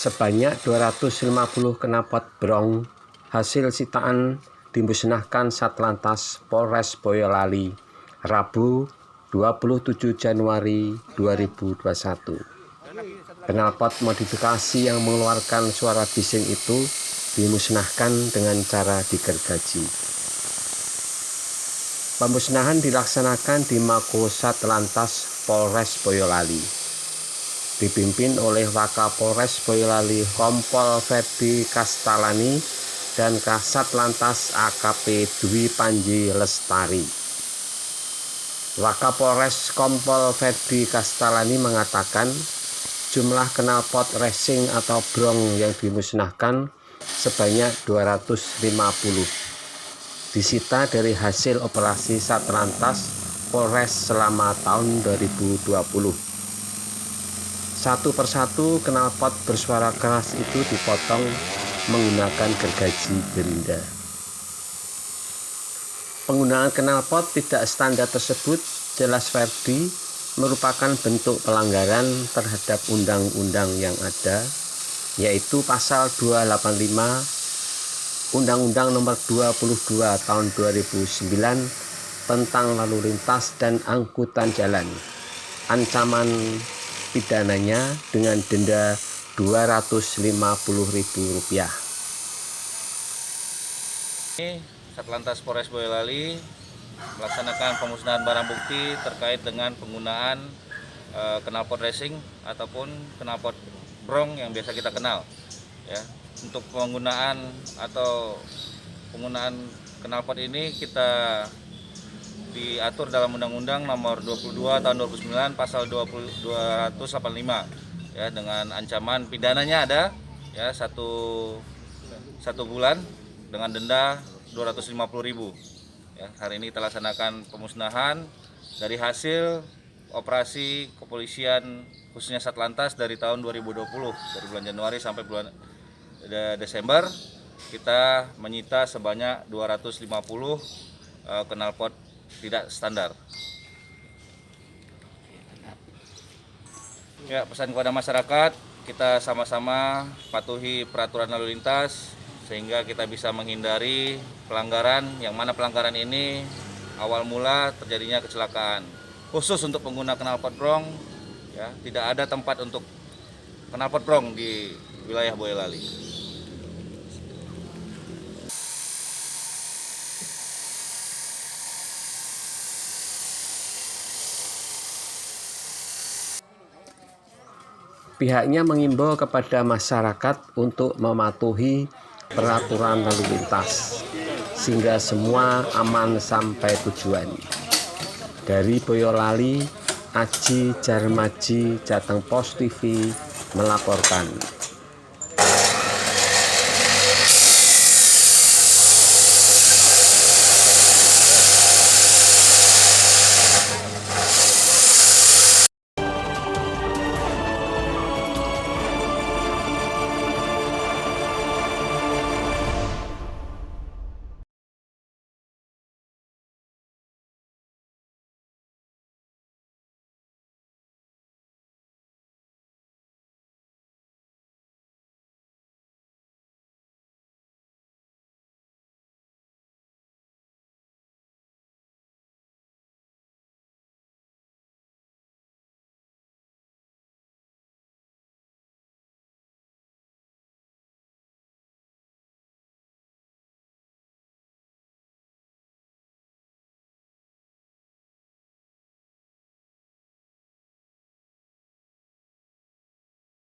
Sebanyak 250 knalpot brong hasil sitaan dimusnahkan Satlantas Polres Boyolali Rabu 27 Januari 2021. Knalpot modifikasi yang mengeluarkan suara bising itu dimusnahkan dengan cara digergaji. Pemusnahan dilaksanakan di Mako Satlantas Polres Boyolali, dipimpin oleh Wakapolres Boyolali Kompol Ferdi Kastalani dan Kasat Lantas AKP Dwi Panji Lestari. Wakapolres Kompol Ferdi Kastalani mengatakan jumlah knalpot racing atau brong yang dimusnahkan sebanyak 250, disita dari hasil operasi Satlantas Polres selama tahun 2020. Satu persatu knalpot bersuara keras itu dipotong menggunakan gergaji gerinda. Penggunaan knalpot tidak standar tersebut, jelas Ferdi, merupakan bentuk pelanggaran terhadap undang-undang yang ada, yaitu pasal 285 Undang-Undang Nomor 22 Tahun 2009 tentang lalu lintas dan angkutan jalan. Ancaman pidananya dengan denda Rp250.000. Satlantas Polres Boyolali melaksanakan pemusnahan barang bukti terkait dengan penggunaan knalpot racing ataupun knalpot brong yang biasa kita kenal. Ya, untuk penggunaan knalpot ini kita diatur dalam Undang-Undang Nomor 22 Tahun 2009 Pasal 285 ya, dengan ancaman pidananya ada ya 1 bulan dengan denda Rp250.000. Ya, hari ini kita laksanakan pemusnahan dari hasil operasi kepolisian khususnya Satlantas dari tahun 2020, dari bulan Januari sampai bulan Desember. Kita menyita sebanyak 250 knalpot tidak standar. Ya, pesan kepada masyarakat, kita sama-sama patuhi peraturan lalu lintas sehingga kita bisa menghindari pelanggaran, yang mana pelanggaran ini awal mula terjadinya kecelakaan. Khusus untuk pengguna knalpot brong, ya, tidak ada tempat untuk knalpot brong di wilayah Boyolali. Pihaknya mengimbau kepada masyarakat untuk mematuhi peraturan lalu lintas sehingga semua aman sampai tujuan. Dari Boyolali, Aji Jarmaji, Jateng Post TV melaporkan.